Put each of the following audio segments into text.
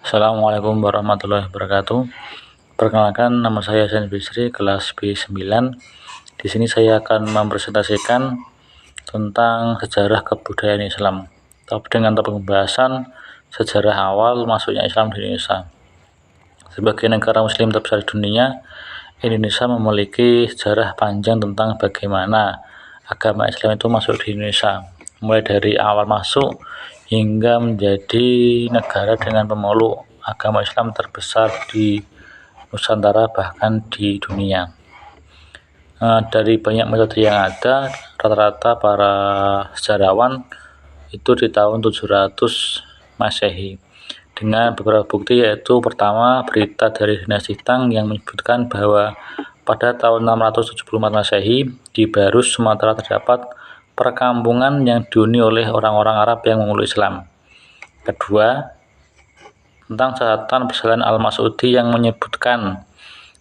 Assalamualaikum warahmatullahi wabarakatuh. Perkenalkan, nama saya Hasan Bisri, kelas B9. Di sini saya akan mempresentasikan tentang sejarah kebudayaan Islam, tapi dengan topik pembahasan sejarah awal masuknya Islam di Indonesia. Sebagai negara Muslim terbesar di dunia, Indonesia memiliki sejarah panjang tentang bagaimana agama Islam itu masuk di Indonesia, mulai dari awal masuk hingga menjadi negara dengan pemeluk agama Islam terbesar di Nusantara, bahkan di dunia. Dari banyak metode yang ada, rata-rata para sejarawan itu di tahun 700 Masehi, dengan beberapa bukti, yaitu pertama, berita dari dinasti Tang yang menyebutkan bahwa pada tahun 674 Masehi di Barus, Sumatera terdapat perkampungan yang dihuni oleh orang-orang Arab yang memeluk Islam. Kedua, tentang catatan Persalihan Al-Mas'udi yang menyebutkan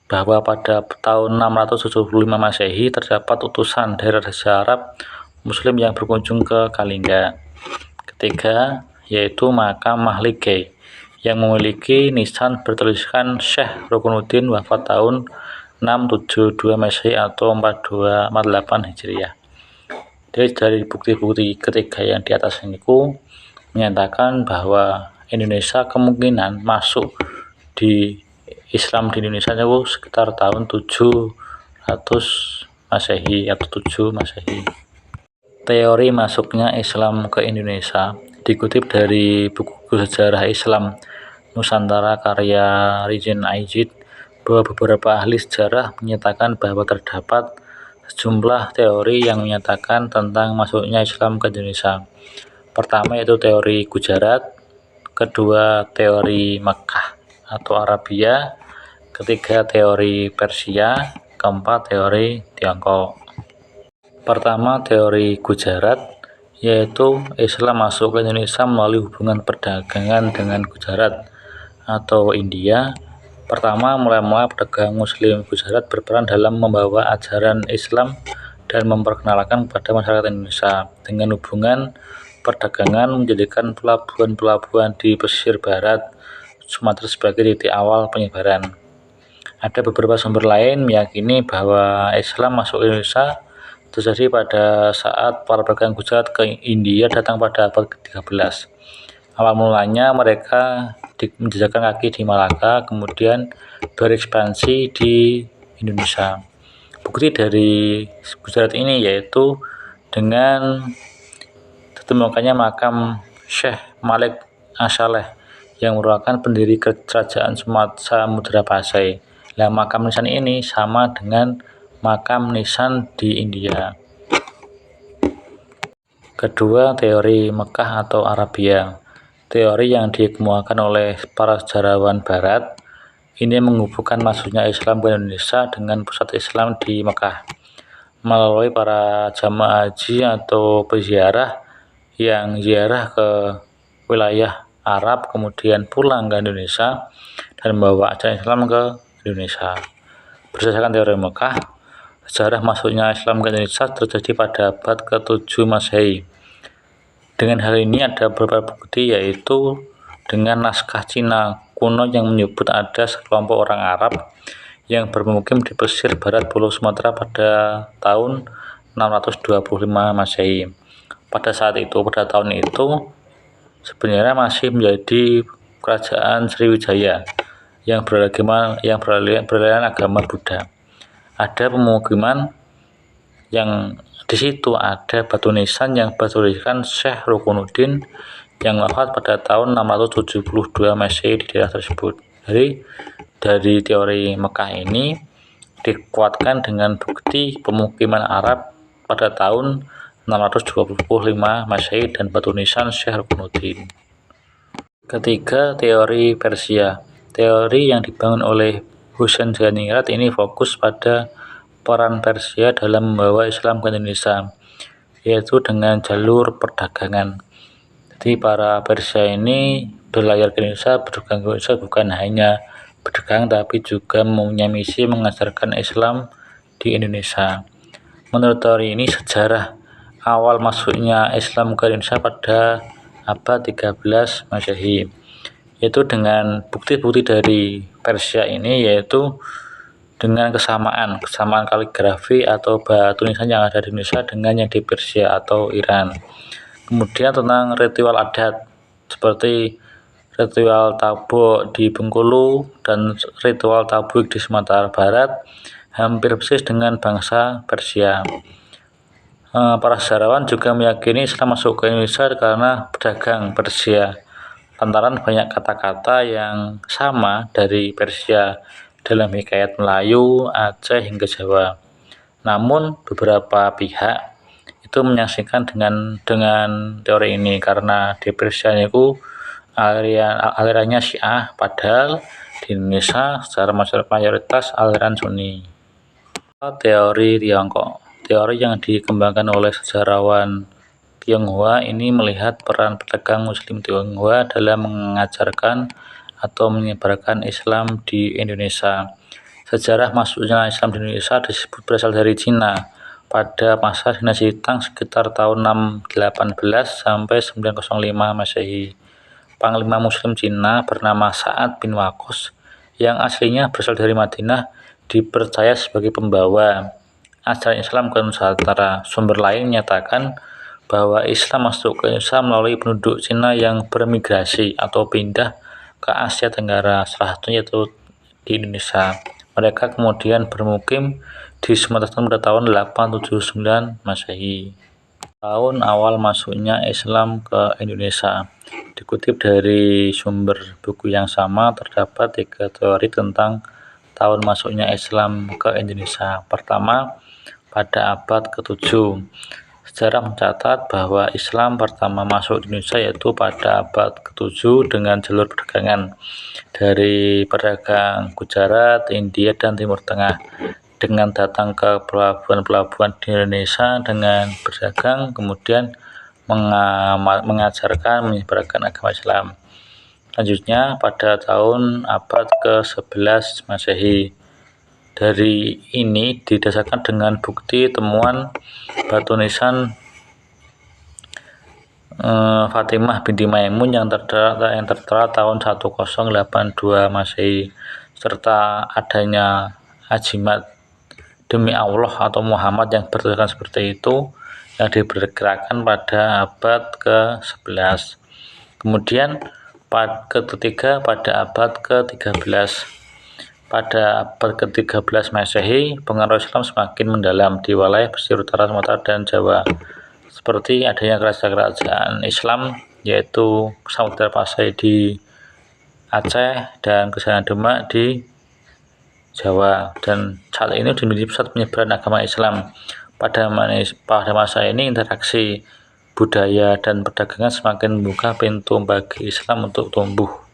bahwa pada tahun 675 Masehi terdapat utusan dari Raja Arab Muslim yang berkunjung ke Kalingga. Ketiga, yaitu makam Mahlige yang memiliki nisan bertuliskan Syekh Rukunuddin wafat tahun 672 Masehi atau 4248 Hijriah. Jadi dari bukti-bukti ketiga yang di atas ini menyatakan bahwa Indonesia kemungkinan masuk di Islam di Indonesia itu sekitar tahun 700 Masehi atau 7 Masehi. Teori masuknya Islam ke Indonesia dikutip dari buku Sejarah Islam Nusantara karya Rizin Aijid, bahwa beberapa ahli sejarah menyatakan bahwa terdapat sejumlah teori yang menyatakan tentang masuknya Islam ke Indonesia. Pertama yaitu teori Gujarat, kedua teori Mekah atau Arabia, ketiga teori Persia, keempat teori Tiongkok. Pertama, teori Gujarat, yaitu Islam masuk ke Indonesia melalui hubungan perdagangan dengan Gujarat atau India. Pertama, mula-mula pedagang Muslim Gujarat berperan dalam membawa ajaran Islam dan memperkenalkan kepada masyarakat Indonesia. Dengan hubungan perdagangan menjadikan pelabuhan-pelabuhan di pesisir barat Sumatera sebagai titik awal penyebaran. Ada beberapa sumber lain meyakini bahwa Islam masuk Indonesia terjadi pada saat para pedagang Gujarat ke India datang pada abad ke-13. Awal mulanya mereka menjejakkan kaki di Malaka, kemudian berekspansi di Indonesia. Bukti dari Gujarat ini yaitu dengan ditemukannya makam Syekh Malik As-Saleh yang merupakan pendiri kerajaan Samudra Pasai. Nah, makam nisan ini sama dengan makam nisan di India. Kedua, teori Mekah atau Arabia. Teori yang dikemukakan oleh para sejarawan Barat ini menghubungkan masuknya Islam ke Indonesia dengan pusat Islam di Mekah melalui para jamaah haji atau peziarah yang ziarah ke wilayah Arab kemudian pulang ke Indonesia dan membawa ajaran Islam ke Indonesia. Berdasarkan teori Mekah, sejarah masuknya Islam ke Indonesia terjadi pada abad ke-7 Masehi. Dengan hal ini ada beberapa bukti, yaitu dengan naskah Cina kuno yang menyebut ada sekelompok orang Arab yang bermukim di pesisir barat Pulau Sumatera pada tahun 625 Masehi. Pada tahun itu sebenarnya masih menjadi kerajaan Sriwijaya yang beraliran agama Buddha. Ada pemukiman yang di situ ada batu nisan yang bertuliskan Syekh Rukunuddin yang wafat pada tahun 672 Masehi di daerah tersebut. Jadi dari teori Mekah ini dikuatkan dengan bukti pemukiman Arab pada tahun 625 Masehi dan batu nisan Syekh Rukunuddin. Ketiga, teori Persia. Teori yang dibangun oleh Husain Ganirat ini fokus pada peran Persia dalam membawa Islam ke Indonesia, yaitu dengan jalur perdagangan. Jadi para Persia ini berlayar ke Indonesia, berdagang ke Indonesia, bukan hanya berdagang tapi juga mempunyai misi mengajarkan Islam di Indonesia. Menurut teori ini, sejarah awal masuknya Islam ke Indonesia pada abad 13 Masehi, yaitu dengan bukti-bukti dari Persia ini, yaitu dengan kesamaan kaligrafi atau batu nisan yang ada di Indonesia dengan yang di Persia atau Iran. Kemudian tentang ritual adat seperti ritual tabuk di Bengkulu dan ritual tabuk di Sumatera Barat hampir persis dengan bangsa Persia. Para sejarawan juga meyakini Islam masuk ke Indonesia karena pedagang Persia, lantaran banyak kata-kata yang sama dari Persia dalam hikayat Melayu, Aceh hingga Jawa. Namun beberapa pihak itu menyaksikan dengan teori ini karena di Persia itu alirannya Syiah, padahal di Indonesia secara mayoritas aliran Sunni. Teori Tiongkok. Teori yang dikembangkan oleh sejarawan Tionghoa ini melihat peran pedagang Muslim Tionghoa dalam mengajarkan atau menyebarkan Islam di Indonesia. Sejarah masuknya Islam di Indonesia disebut berasal dari Cina pada masa dinasti Tang sekitar tahun 618 sampai 905 Masehi. Panglima Muslim Cina bernama Sa'ad bin Waqqas yang aslinya berasal dari Madinah dipercaya sebagai pembawa ajaran Islam ke Nusantara. Sumber lain menyatakan bahwa Islam masuk ke Indonesia melalui penduduk Cina yang bermigrasi atau pindah ke Asia Tenggara, salah satunya yaitu di Indonesia. Mereka kemudian bermukim di Sumatera pada tahun 879 Masehi. Tahun awal masuknya Islam ke Indonesia. Dikutip dari sumber buku yang sama, terdapat 3 teori tentang tahun masuknya Islam ke Indonesia. Pertama, pada abad ke-7. Sejarah mencatat bahwa Islam pertama masuk di Indonesia yaitu pada abad ke-7 dengan jalur perdagangan dari pedagang Gujarat, India, dan Timur Tengah dengan datang ke pelabuhan-pelabuhan di Indonesia dengan berdagang, kemudian menyebarkan agama Islam. Selanjutnya pada tahun abad ke-11 Masehi. Dari ini didasarkan dengan bukti temuan batu nisan Fatimah binti Maimun yang tertera tahun 1082 Masehi, serta adanya ajimat demi Allah atau Muhammad yang bertuliskan seperti itu yang diperkirakan pada abad ke-11. Kemudian ketiga pada abad ke-13. Pada abad ke-13 Masehi, pengaruh Islam semakin mendalam di wilayah pesisir utara Sumatera dan Jawa, seperti adanya kerajaan Islam yaitu Samudra Pasai di Aceh dan Kerajaan Demak di Jawa, dan saat ini menjadi pusat penyebaran agama Islam. Pada masa ini interaksi budaya dan perdagangan semakin membuka pintu bagi Islam untuk tumbuh.